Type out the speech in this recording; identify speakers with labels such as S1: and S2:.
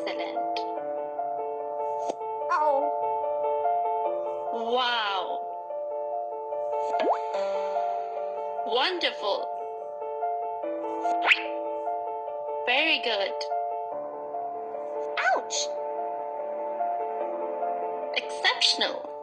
S1: Excellent.
S2: Oh.
S1: Wow. Wonderful. Very good.
S2: Ouch.
S1: Exceptional.